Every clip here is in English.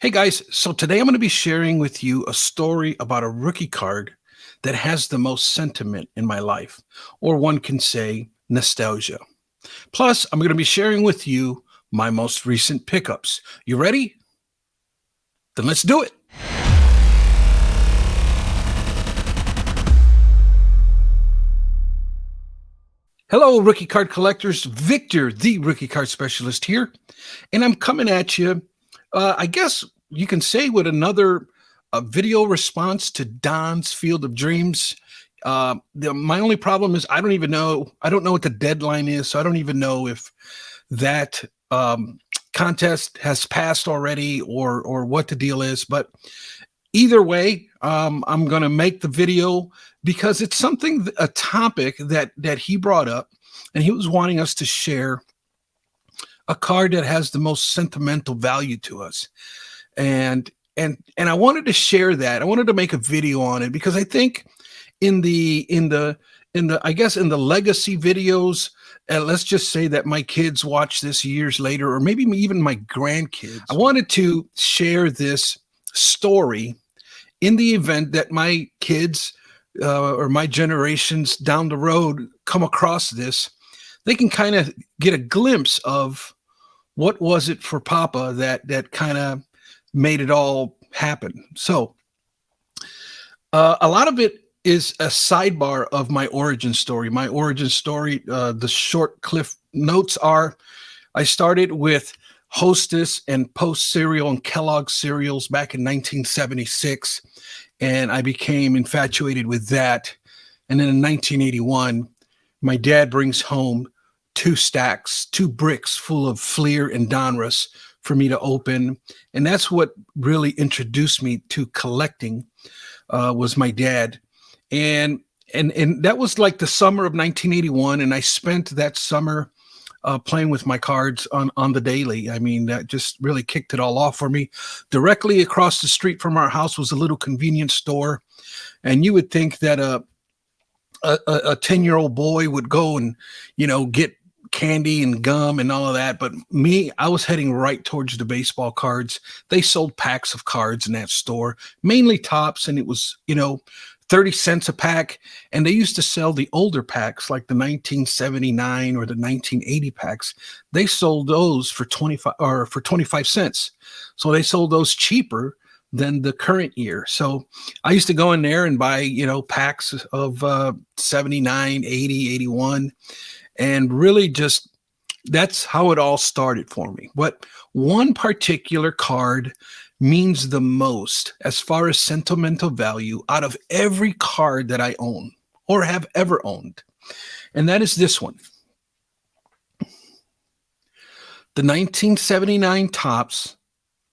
Hey guys, so today I'm going to be sharing with you a story about a rookie card that has the most sentiment in my life, or one can say nostalgia. Plus, I'm going to be sharing with you my most recent pickups. You ready? Then let's do it. Hello, rookie card collectors. Victor, the rookie card specialist here, and I'm coming at you. I guess you can say with another video response to Don's Field of Dreams. My only problem is I don't even know. I don't know what the deadline is, so I don't even know if that contest has passed already or what the deal is. But either way, I'm going to make the video because it's something, a topic that he brought up, and he was wanting us to share a card that has the most sentimental value to us. And I wanted to share that. I wanted to make a video on it because I think in the I guess in the legacy videos, let's just say that my kids watch this years later, or maybe even my grandkids. I wanted to share this story in the event that my kids or my generations down the road come across this. They can kind of get a glimpse of what was it for Papa that kind of made it all happen. So a lot of it is a sidebar of my origin story. My origin story, the short cliff notes are, I started with Hostess and Post cereal and Kellogg cereals back in 1976, and I became infatuated with that. And then in 1981, my dad brings home two bricks full of Fleer and Donruss for me to open. And that's what really introduced me to collecting, was my dad. And that was like the summer of 1981. And I spent that summer playing with my cards on the daily. I mean, that just really kicked it all off for me. Directly across the street from our house was a little convenience store. And you would think that a 10-year-old boy would go and, get candy and gum and all of that. But me, I was heading right towards the baseball cards. They sold packs of cards in that store, mainly tops. And it was, 30 cents a pack. And they used to sell the older packs, like the 1979 or the 1980 packs. They sold those for 25 cents. So they sold those cheaper than the current year. So I used to go in there and buy, packs of 79, 80, 81. And really just, that's how it all started for me. But one particular card means the most as far as sentimental value out of every card that I own or have ever owned. And that is this one. The 1979 Topps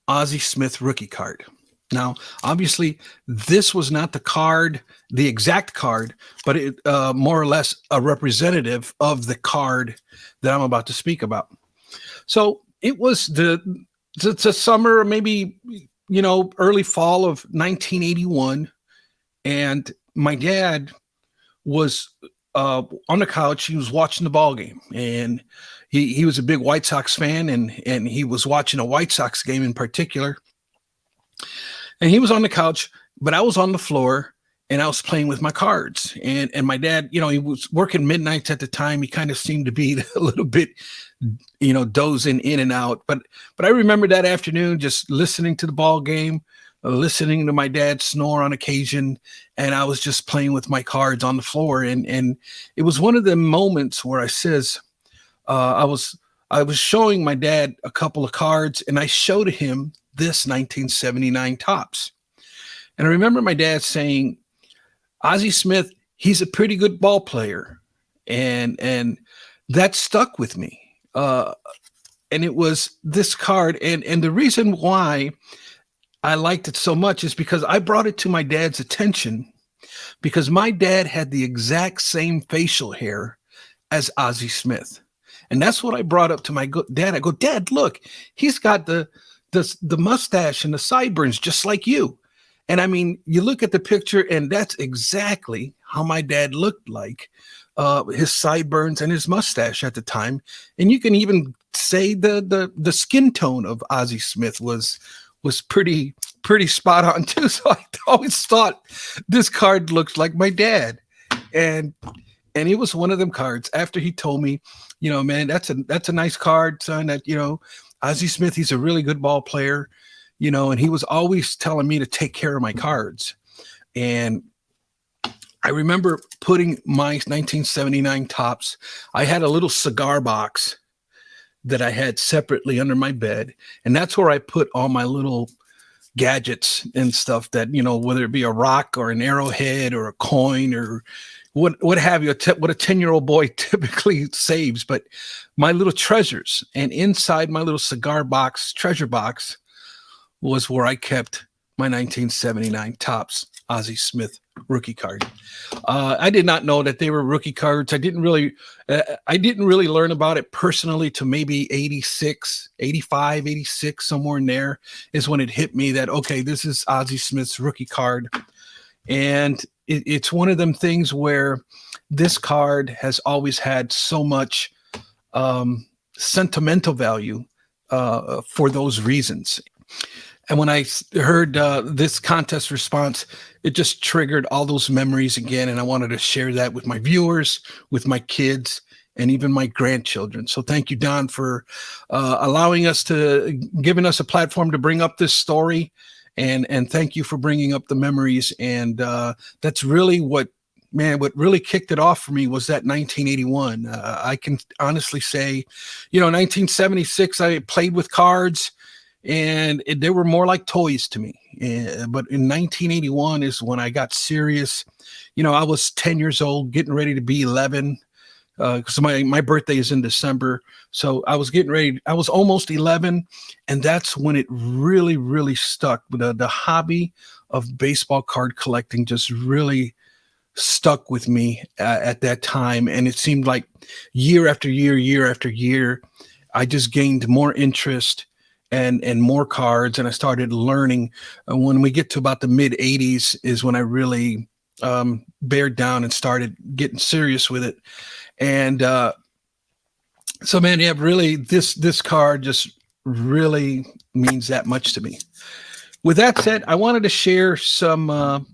Ozzie Smith rookie card. Now, obviously, this was not the exact card, but it more or less a representative of the card that I'm about to speak about. So it was the summer, maybe, early fall of 1981. And my dad was on the couch. He was watching the ball game, and he was a big White Sox fan, and he was watching a White Sox game in particular. And he was on the couch, but I was on the floor and I was playing with my cards. And my dad, he was working midnights at the time. He kind of seemed to be a little bit, dozing in and out. But I remember that afternoon just listening to the ball game, listening to my dad snore on occasion. And I was just playing with my cards on the floor. And it was one of the moments where I says, I was showing my dad a couple of cards, and I showed him this 1979 Topps. And I remember my dad saying, Ozzie Smith, he's a pretty good ball player. And that stuck with me. And it was this card. And the reason why I liked it so much is because I brought it to my dad's attention, because my dad had the exact same facial hair as Ozzie Smith. And that's what I brought up to my dad. I go, Dad, look, he's got the mustache and the sideburns just like you. And I mean, you look at the picture, and that's exactly how my dad looked like, his sideburns and his mustache at the time. And you can even say the skin tone of Ozzie Smith was was pretty spot on too. So I always thought this card looks like my dad, and it was one of them cards. After he told me, man, that's a nice card, son. That Ozzie Smith, he's a really good ball player, and he was always telling me to take care of my cards. And I remember putting my 1979 tops. I had a little cigar box that I had separately under my bed, and that's where I put all my little gadgets and stuff that, whether it be a rock or an arrowhead or a coin or what have you, what a 10-year-old boy typically saves, but my little treasures. And inside my little cigar box, treasure box, was where I kept my 1979 Topps Ozzie Smith rookie card. I did not know that they were rookie cards. I didn't really learn about it personally to maybe 86, 85, 86, somewhere in there is when it hit me that, okay, this is Ozzie Smith's rookie card. And it's one of them things where this card has always had so much sentimental value for those reasons. And when I heard this contest response, it just triggered all those memories again. And I wanted to share that with my viewers, with my kids, and even my grandchildren. So thank you, Don, for giving us a platform to bring up this story. And thank you for bringing up the memories. And that's really what really kicked it off for me was that 1981. I can honestly say, 1976, I played with cards. And they were more like toys to me. But in 1981 is when I got serious. I was 10 years old, getting ready to be 11, because my birthday is in December. So I was getting ready. I was almost 11. And that's when it really, really stuck. The hobby of baseball card collecting just really stuck with me at that time. And it seemed like year after year, I just gained more interest and more cards, and I started learning. When we get to about the mid 80s is when I really bared down and started getting serious with it. And so, man, yeah, really, this card just really means that much to me. With that said, I wanted to share some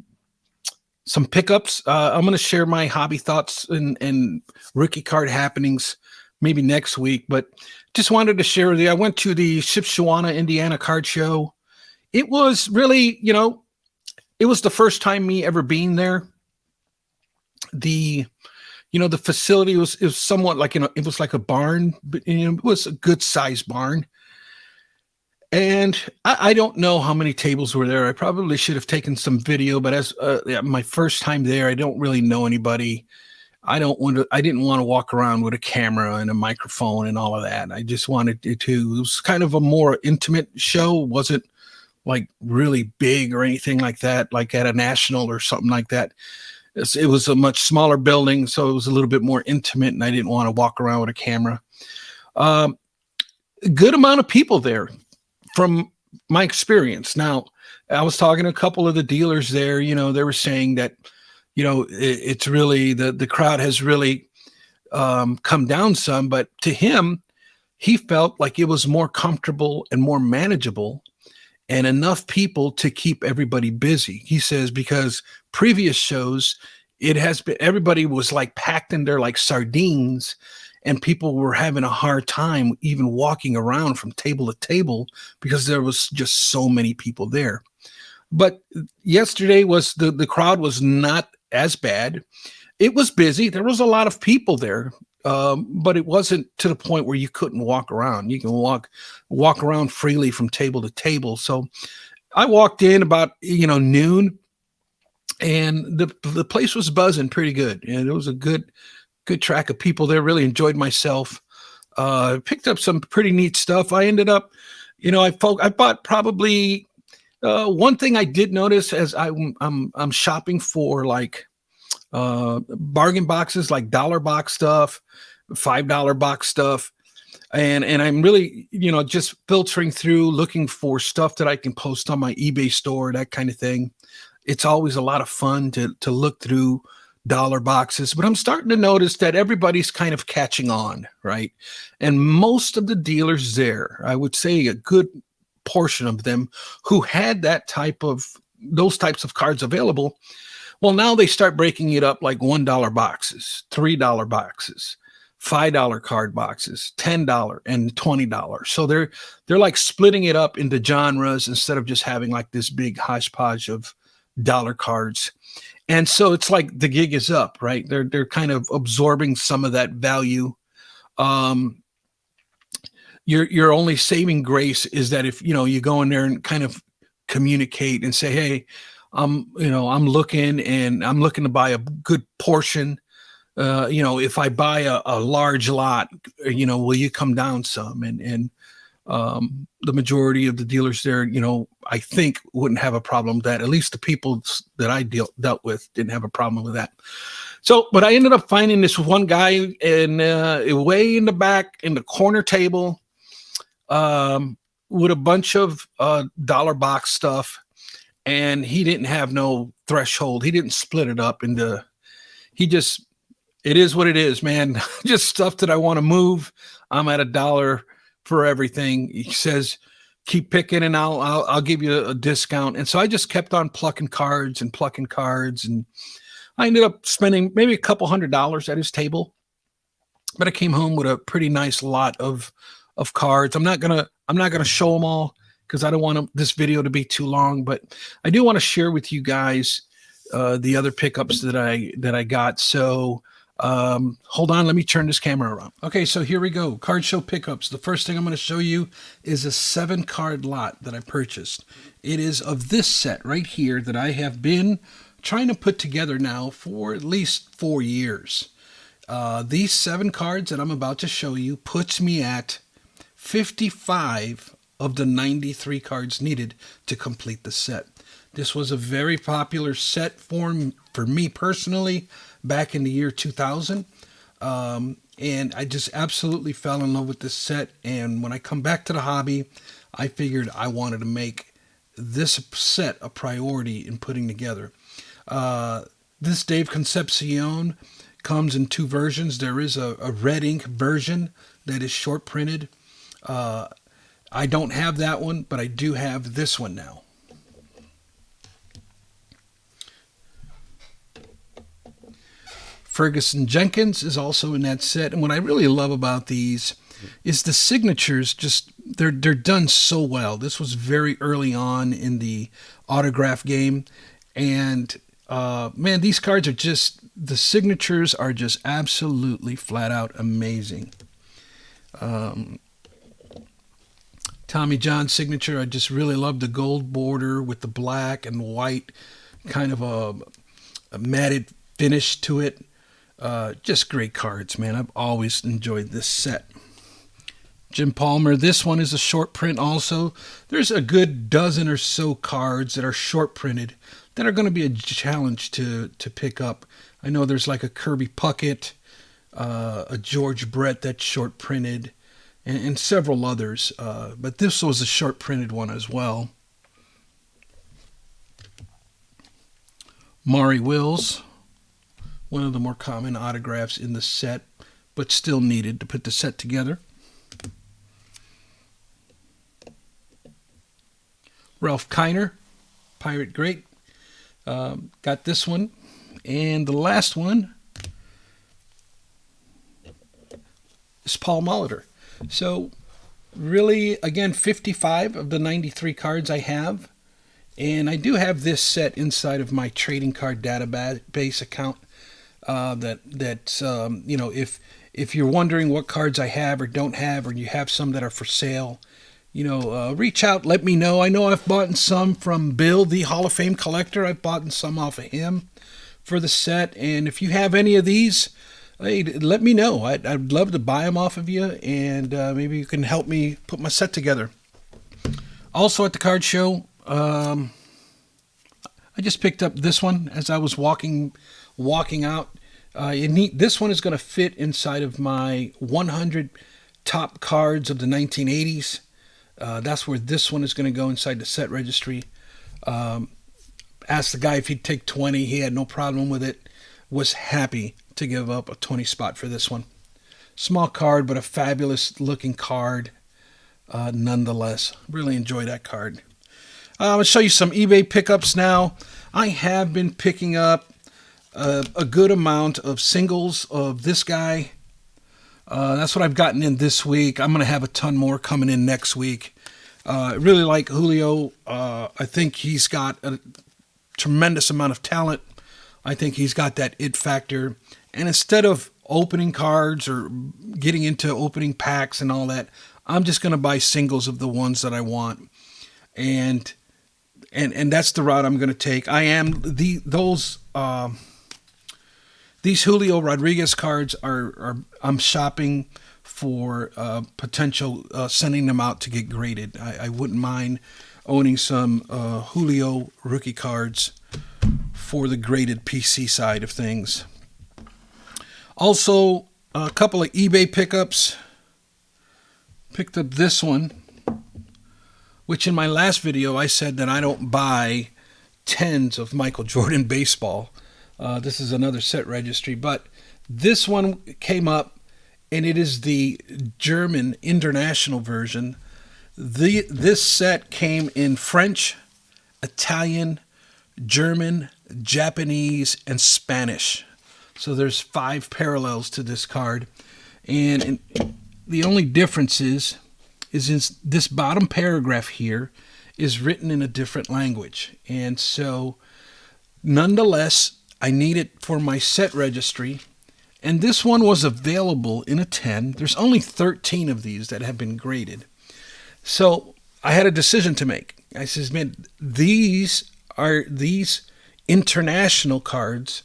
pickups. I'm going to share my hobby thoughts and rookie card happenings maybe next week, but just wanted to share with you. I went to the Shipshewana, Indiana Card Show. It was really, it was the first time me ever being there. The facility was somewhat like, it was like a barn, but it was a good sized barn. And I don't know how many tables were there. I probably should have taken some video, but as my first time there, I don't really know anybody. I didn't want to walk around with a camera and a microphone and all of that. I just wanted it was kind of a more intimate show. It wasn't like really big or anything like that, like at a national or something like that. It was a much smaller building, so it was a little bit more intimate, and I didn't want to walk around with a camera. A good amount of people there from my experience. Now, I was talking to a couple of the dealers there, they were saying that, it's really, the crowd has really come down some, but to him, he felt like it was more comfortable and more manageable and enough people to keep everybody busy. He says, because previous shows, everybody was like packed in there like sardines, and people were having a hard time even walking around from table to table because there was just so many people there. But yesterday the crowd was not as bad. It was busy. There was a lot of people there, but it wasn't to the point where you couldn't walk around. You can walk around freely from table to table. So I walked in about noon, and the place was buzzing pretty good, and it was a good track of people there. Really enjoyed myself. Picked up some pretty neat stuff. I ended up, I bought probably. One thing I did notice as I'm shopping for like bargain boxes, like $1 box stuff, $5 box stuff, and I'm really just filtering through, looking for stuff that I can post on my eBay store, that kind of thing. It's always a lot of fun to look through dollar boxes, but I'm starting to notice that everybody's kind of catching on, right? And most of the dealers there, I would say a good portion of them who had those types of cards available. Well, now they start breaking it up like $1 boxes, $3 boxes, $5 card boxes, $10 and $20. So they're like splitting it up into genres instead of just having like this big hodgepodge of dollar cards. And so it's like the gig is up, right? They're kind of absorbing some of that value. Your only saving grace is that if you go in there and kind of communicate and say, hey, I'm looking to buy a good portion. If I buy a large lot, will you come down some? And the majority of the dealers there, I think wouldn't have a problem with that. At least the people that I dealt with didn't have a problem with that. So, but I ended up finding this one guy way in the back in the corner table, with a bunch of dollar box stuff, and he didn't have no threshold. He didn't split it up into. It is what it is, man. Just stuff that I want to move. I'm at $1 for everything. He says, keep picking and I'll give you a discount. And so I just kept on plucking cards. And I ended up spending maybe a couple $100 at his table. But I came home with a pretty nice lot of cards. I'm not gonna show them all because I don't want this video to be too long, but I do want to share with you guys the other pickups that I got. So hold on, let me turn this camera around. Okay, so here we go. Card show pickups. The first thing I'm going to show you is a 7-card lot that I purchased. It is of this set right here that I have been trying to put together now for at least 4 years. These 7 cards that I'm about to show you puts me at 55 of the 93 cards needed to complete the set. This was a very popular set for me personally back in the year 2000. And I just absolutely fell in love with this set. And when I come back to the hobby, I figured I wanted to make this set a priority in putting together. This Dave Concepcion comes in 2 versions. There is a red ink version that is short printed. I don't have that one, but I do have this one now. Ferguson Jenkins is also in that set. And what I really love about these is the signatures. They're done so well. This was very early on in the autograph game. And man, these cards the signatures are just absolutely flat out amazing. Tommy John signature, I just really love the gold border with the black and white, kind of a matted finish to it. Just great cards, man. I've always enjoyed this set. Jim Palmer, this one is a short print also. There's a good dozen or so cards that are short printed that are going to be a challenge to pick up. I know there's like a Kirby Puckett, a George Brett that's short printed, and several others. But this was a short printed one as well. Maury Wills, one of the more common autographs in the set, but still needed to put the set together. Ralph Kiner, Pirate Great, got this one. And the last one is Paul Molitor. So really, again, 55 of the 93 cards I have. And I do have this set inside of my trading card database account. If you're wondering what cards I have or don't have, or you have some that are for sale, reach out, let me know. I know I've bought some from Bill, the Hall of Fame collector. I've bought some off of him for the set. And if you have any of these, hey, let me know. I'd love to buy them off of you, and maybe you can help me put my set together. Also at the card show, I just picked up this one as I was walking out. This one is going to fit inside of my 100 top cards of the 1980s. That's where this one is going to go inside the set registry. Asked the guy if he'd take 20. He had no problem with it. Was happy to give up a 20 spot for this one. Small card, but a fabulous looking card. nonetheless. Really enjoy that card. I'm going to show you some eBay pickups now. I have been picking up a good amount of singles of this guy. That's what I've gotten in this week. I'm going to have a ton more coming in next week. I really like Julio. I think he's got a tremendous amount of talent. I think he's got that it factor. And instead of opening cards or getting into opening packs and all that, I'm just going to buy singles of the ones that I want. And that's the route I'm going to take. I am these Julio Rodriguez cards are I'm shopping for potential sending them out to get graded. I wouldn't mind owning some Julio rookie cards for the graded PC side of things. Also, a couple of eBay pickups. Picked up this one, which in my last video I said that I don't buy tens of Michael Jordan baseball. This is another set registry, but this one came up, and it is the German international version. This set came in French, Italian, German, Japanese, and Spanish. So there's 5 parallels to this card, and the only difference is in this bottom paragraph here is written in a different language, and so nonetheless, I need it for my set registry, and this one was available in a 10. There's only 13 of these that have been graded. So I had a decision to make. I says, man, these international cards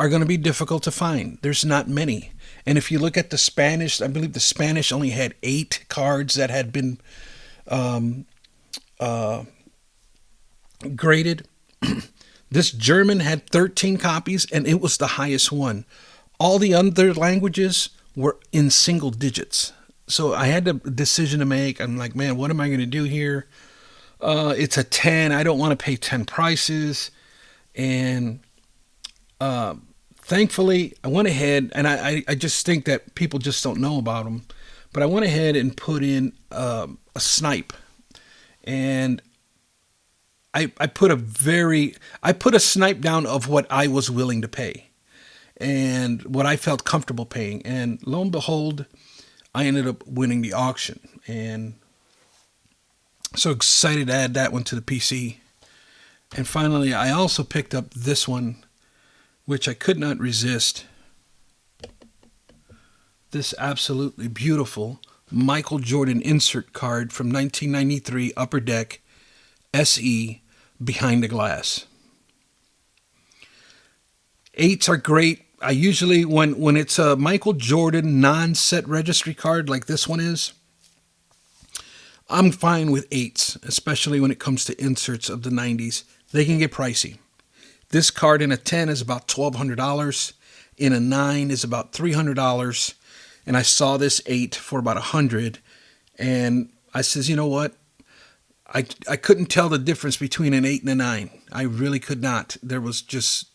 are going to be difficult to find. There's not many. And if you look at the Spanish, I believe the Spanish only had 8 cards that had been graded. This German had 13 copies, and it was the highest one. All the other languages were in single digits. So I had a decision to make. I'm like, man, what am I going to do here? It's a 10. I don't want to pay 10 prices. And thankfully, I went ahead, and I just think that people just don't know about them. But I went ahead and put in a snipe. And I put a snipe down of what I was willing to pay and what I felt comfortable paying. And lo and behold, I ended up winning the auction. And so excited to add that one to the PC. And finally, I also picked up this one, which I could not resist. This absolutely beautiful Michael Jordan insert card from 1993 Upper Deck SE Behind the Glass. 8s are great. I usually, when it's a Michael Jordan non-set registry card like this one is, I'm fine with 8s, especially when it comes to inserts of the 90s. They can get pricey. This card in a 10 is about $1,200. In a 9 is about $300. And I saw this 8 for about $100. And I says, you know what? I couldn't tell the difference between an 8 and a 9. I really could not. There was just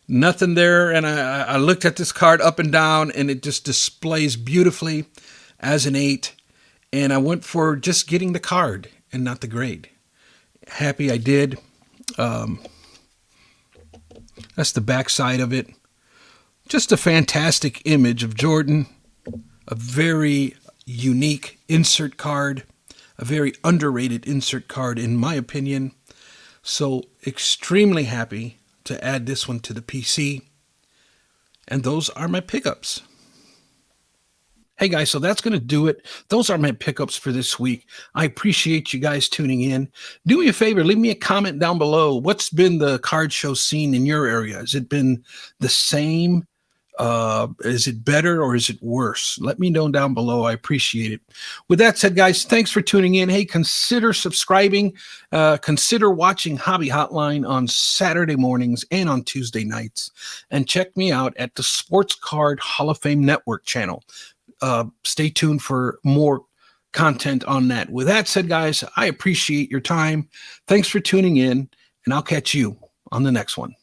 nothing there. And I looked at this card up and down, and it just displays beautifully as an 8. And I went for just getting the card and not the grade. Happy I did. That's the back side of it. Just a fantastic image of Jordan. A very unique insert card. A very underrated insert card, in my opinion. So extremely happy to add this one to the PC. And those are my pickups. Hey guys, so that's going to do it. Those are my pickups for this week. I appreciate you guys tuning in. Do me a favor, leave me a comment down below. What's been the card show scene in your area? Has it been the same? Is it better or is it worse? Let me know down below. I appreciate it. With that said, guys, thanks for tuning in. Hey, consider subscribing. Consider watching Hobby Hotline on Saturday mornings and on Tuesday nights. And check me out at the Sports Card Hall of Fame Network channel. Stay tuned for more content on that. With that said, guys, I appreciate your time. Thanks for tuning in, and I'll catch you on the next one.